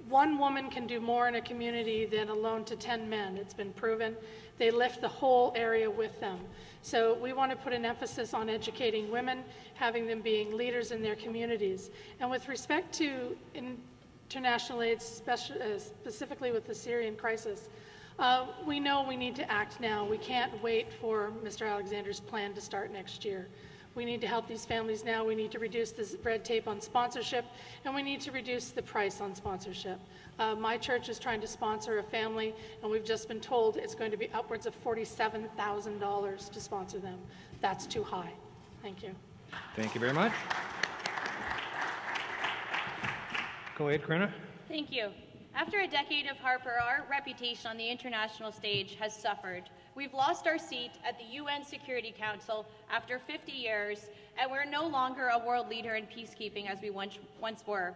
One woman can do more in a community than a loan to 10 men. It's been proven. They lift the whole area with them. So we want to put an emphasis on educating women, having them being leaders in their communities. And with respect to international aid, specifically with the Syrian crisis, we know we need to act now. We can't wait for Mr. Alexander's plan to start next year. We need to help these families now. We need to reduce the red tape on sponsorship, and we need to reduce the price on sponsorship. My church is trying to sponsor a family, and we've just been told it's going to be upwards of $47,000 to sponsor them. That's too high. Thank you. Thank you very much. Go ahead, Karina. Thank you. After a decade of Harper, our reputation on the international stage has suffered. We've lost our seat at the UN Security Council after 50 years, and we're no longer a world leader in peacekeeping as we once were.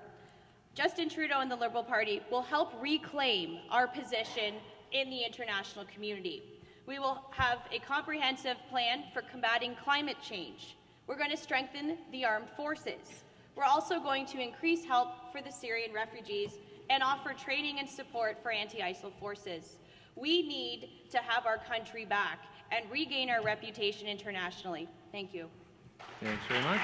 Justin Trudeau and the Liberal Party will help reclaim our position in the international community. We will have a comprehensive plan for combating climate change. We're going to strengthen the armed forces. We're also going to increase help for the Syrian refugees and offer training and support for anti-ISIL forces. We need to have our country back and regain our reputation internationally. Thank you. Thanks very much.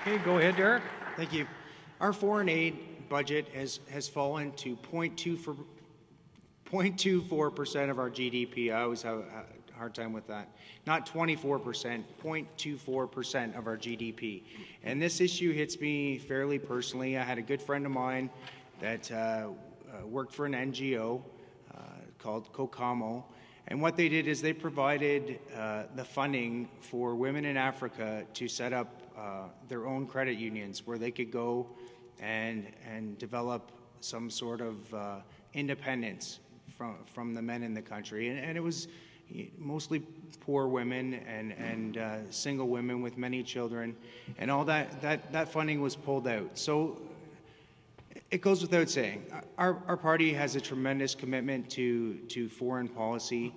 Okay, go ahead, Derek. Thank you. Our foreign aid budget has fallen to 0.24% of our GDP. I always have a hard time with that. Not 24%, 0.24% of our GDP. And this issue hits me fairly personally. I had a good friend of mine that worked for an NGO called COCAMO. And what they did is they provided the funding for women in Africa to set up their own credit unions where they could go and develop some sort of independence from the men in the country. And it was mostly poor women and single women with many children, and all that funding was pulled out. So it goes without saying, our party has a tremendous commitment to foreign policy.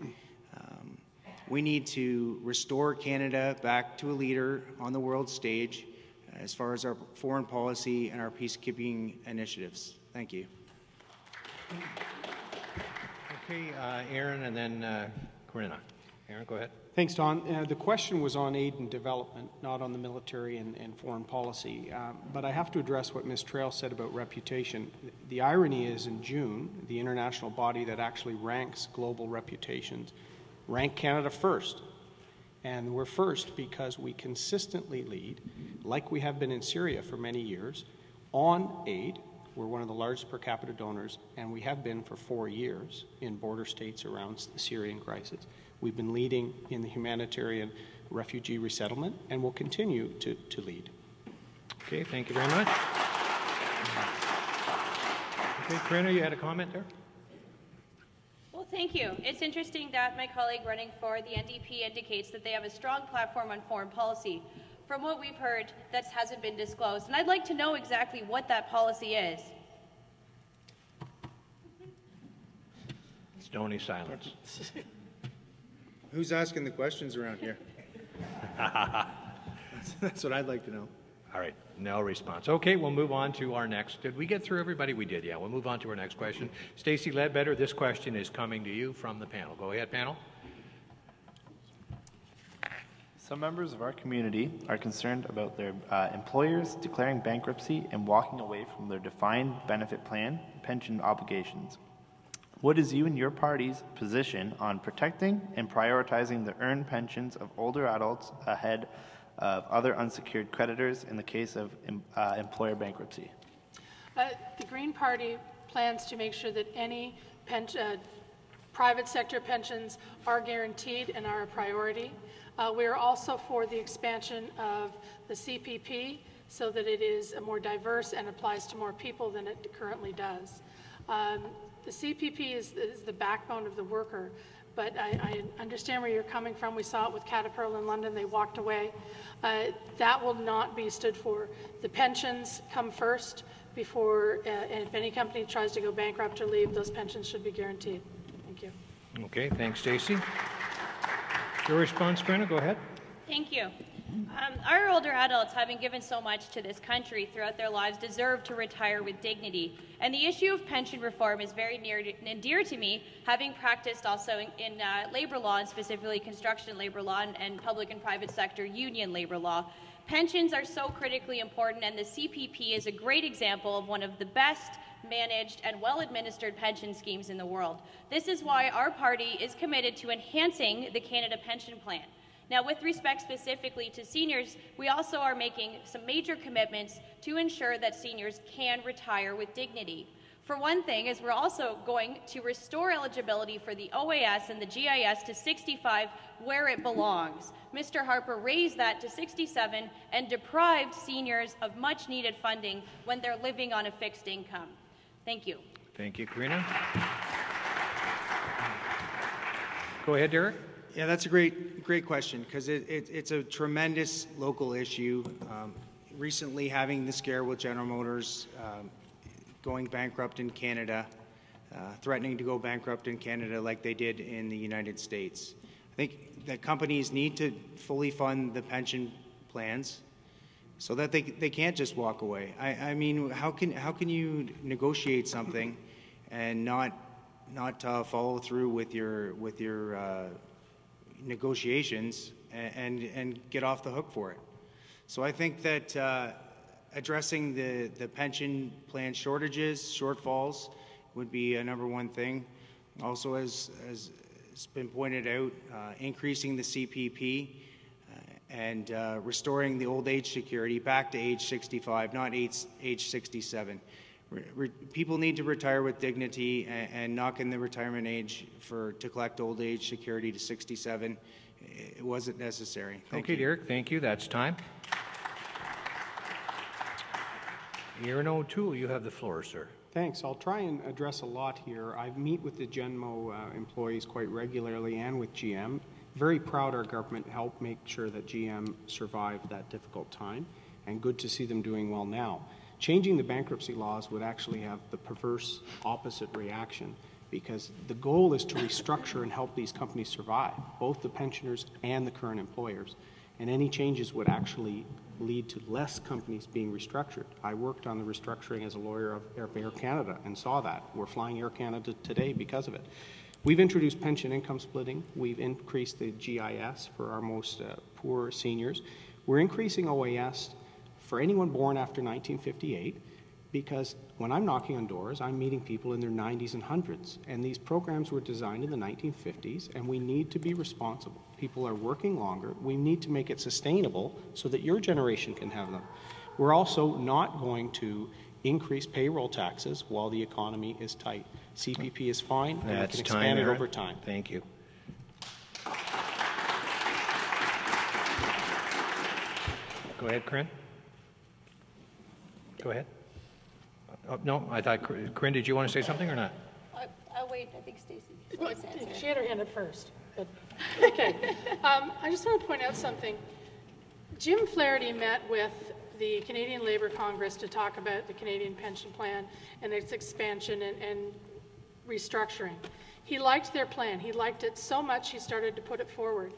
We need to restore Canada back to a leader on the world stage as far as our foreign policy and our peacekeeping initiatives. Thank you. Okay, Erin, and then Corinna. Erin, go ahead. Thanks, Don. The question was on aid and development, not on the military and foreign policy. But I have to address what Ms. Traill said about reputation. The irony is in June, the international body that actually ranks global reputations ranked Canada first. And we're first because we consistently lead, like we have been in Syria for many years, on aid. We're one of the largest per capita donors, and we have been for 4 years in border states around the Syrian crisis. We've been leading in the humanitarian refugee resettlement, and will continue to lead. Okay, thank you very much. Okay, Corinna, you had a comment there? Well, thank you. It's interesting that my colleague running for the NDP indicates that they have a strong platform on foreign policy. From what we've heard, that hasn't been disclosed. And I'd like to know exactly what that policy is. Stony silence. Who's asking the questions around here? That's what I'd like to know. All right, no response. Okay, we'll move on to our next. Did we get through everybody? We did, yeah. We'll move on to our next question. Stacey Leadbetter, this question is coming to you from the panel. Go ahead, panel. Some members of our community are concerned about their employers declaring bankruptcy and walking away from their defined benefit plan pension obligations. What is you and your party's position on protecting and prioritizing the earned pensions of older adults ahead of other unsecured creditors in the case of employer bankruptcy? The Green Party plans to make sure that any private sector pensions are guaranteed and are a priority. We are also for the expansion of the CPP so that it is more diverse and applies to more people than it currently does. The CPP is the backbone of the worker, but I understand where you're coming from. We saw it with Caterpillar in London. They walked away. That will not be stood for. The pensions come first before, and if any company tries to go bankrupt or leave, those pensions should be guaranteed. Thank you. Okay, thanks, Stacey. Your response, Corinna, go ahead. Thank you. Our older adults, having given so much to this country throughout their lives, deserve to retire with dignity. And the issue of pension reform is very near and dear to me, having practiced also in labor law, and specifically construction labor law and public and private sector union labor law. Pensions are so critically important, and the CPP is a great example of one of the best managed and well-administered pension schemes in the world. This is why our party is committed to enhancing the Canada Pension Plan. Now, with respect specifically to seniors, we also are making some major commitments to ensure that seniors can retire with dignity. For one thing, is we're also going to restore eligibility for the OAS and the GIS to 65 where it belongs. Mr. Harper raised that to 67 and deprived seniors of much needed funding when they're living on a fixed income. Thank you. Thank you, Corinna. Go ahead, Derek. Yeah, that's a great question, because it's a tremendous local issue. Recently having the scare with General Motors going bankrupt in Canada, threatening to go bankrupt in Canada like they did in the United States. I think that companies need to fully fund the pension plans so that they can't just walk away. I mean, how can you negotiate something and not follow through with your negotiations and get off the hook for it? So I think that addressing the pension plan shortages, shortfalls, would be a number one thing. Also, as has been pointed out, increasing the CPP and restoring the old age security back to age 65, not age 67. People need to retire with dignity, and knocking the retirement age to collect old age security to 67, it wasn't necessary. Thank you. Derek, thank you. That's time. Erin O'Toole, you have the floor, sir. Thanks. I'll try and address a lot here. I meet with the Genmo employees quite regularly and with GM. Very proud our government helped make sure that GM survived that difficult time, and good to see them doing well now. Changing the bankruptcy laws would actually have the perverse opposite reaction, because the goal is to restructure and help these companies survive, both the pensioners and the current employers. And any changes would actually lead to less companies being restructured. I worked on the restructuring as a lawyer of Air Canada and saw that. We're flying Air Canada today because of it. We've introduced pension income splitting. We've increased the GIS for our most poor seniors. We're increasing OAS for anyone born after 1958, because when I'm knocking on doors, I'm meeting people in their 90s and 100s. And these programs were designed in the 1950s, and we need to be responsible. People are working longer. We need to make it sustainable so that your generation can have them. We're also not going to increase payroll taxes while the economy is tight. CPP is fine, and we can expand it over time. Thank you. Go ahead, Corinne. Go ahead. Oh, no, I thought, Corinne, did you want to say something or not? I'll wait. I think Stacey. Well, she had her hand up first. But, okay. I just want to point out something. Jim Flaherty met with the Canadian Labour Congress to talk about the Canadian Pension Plan and its expansion and restructuring. He liked their plan. He liked it so much he started to put it forward.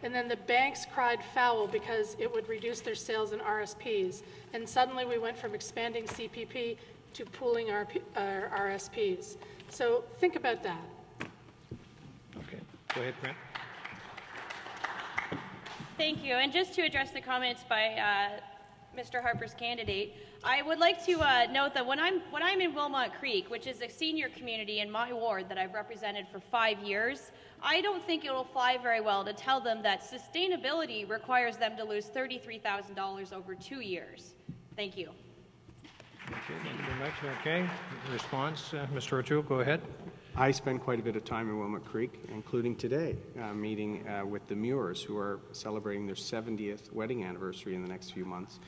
And then the banks cried foul because it would reduce their sales in RSPs. And suddenly we went from expanding CPP to pooling our RSPs. So think about that. Okay. Go ahead, Trent. Thank you. And just to address the comments by Mr. Harper's candidate, I would like to note that when I'm in Wilmot Creek, which is a senior community in my ward that I've represented for 5 years, I don't think it will fly very well to tell them that sustainability requires them to lose $33,000 over 2 years. Thank you. Okay, thank you very much. Okay, response, Mr. O'Toole, go ahead. I spend quite a bit of time in Wilmot Creek, including today, meeting with the Muirs, who are celebrating their 70th wedding anniversary in the next few months.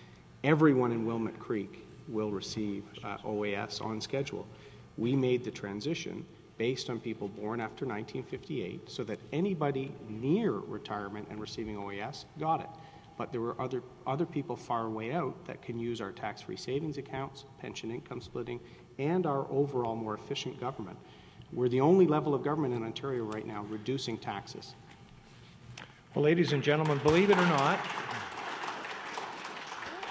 Everyone in Wilmot Creek will receive OAS on schedule. We made the transition based on people born after 1958 so that anybody near retirement and receiving OAS got it. But there were other people far way out that can use our tax-free savings accounts, pension income splitting, and our overall more efficient government. We're the only level of government in Ontario right now reducing taxes. Well, ladies and gentlemen, believe it or not,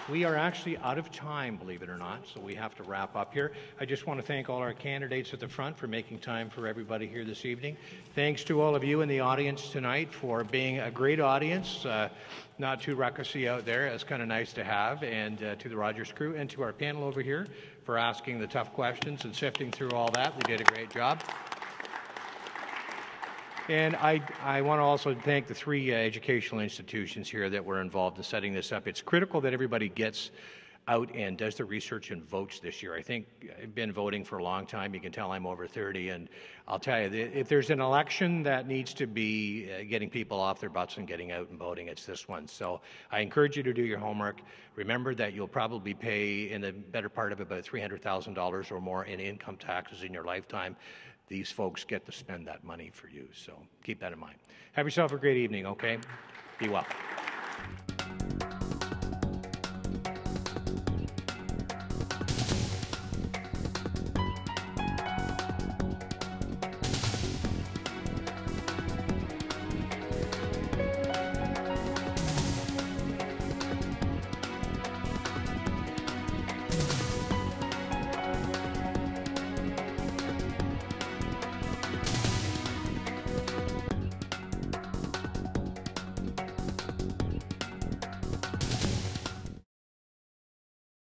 we are actually out of time, believe it or not, so we have to wrap up here. I just want to thank all our candidates at the front for making time for everybody here this evening. Thanks to all of you in the audience tonight for being a great audience, not too ruckusy out there. It's kind of nice to have, and to the Rogers crew and to our panel over here for asking the tough questions and sifting through all that. They did a great job. And I want to also thank the three educational institutions here that were involved in setting this up. It's critical that everybody gets out and does the research and votes this year. I think I've been voting for a long time. You can tell I'm over 30, and I'll tell you, if there's an election that needs to be getting people off their butts and getting out and voting, it's this one. So I encourage you to do your homework. Remember that you'll probably pay in the better part of about $300,000 or more in income taxes in your lifetime. These folks get to spend that money for you, so keep that in mind. Have yourself a great evening, okay? Be well.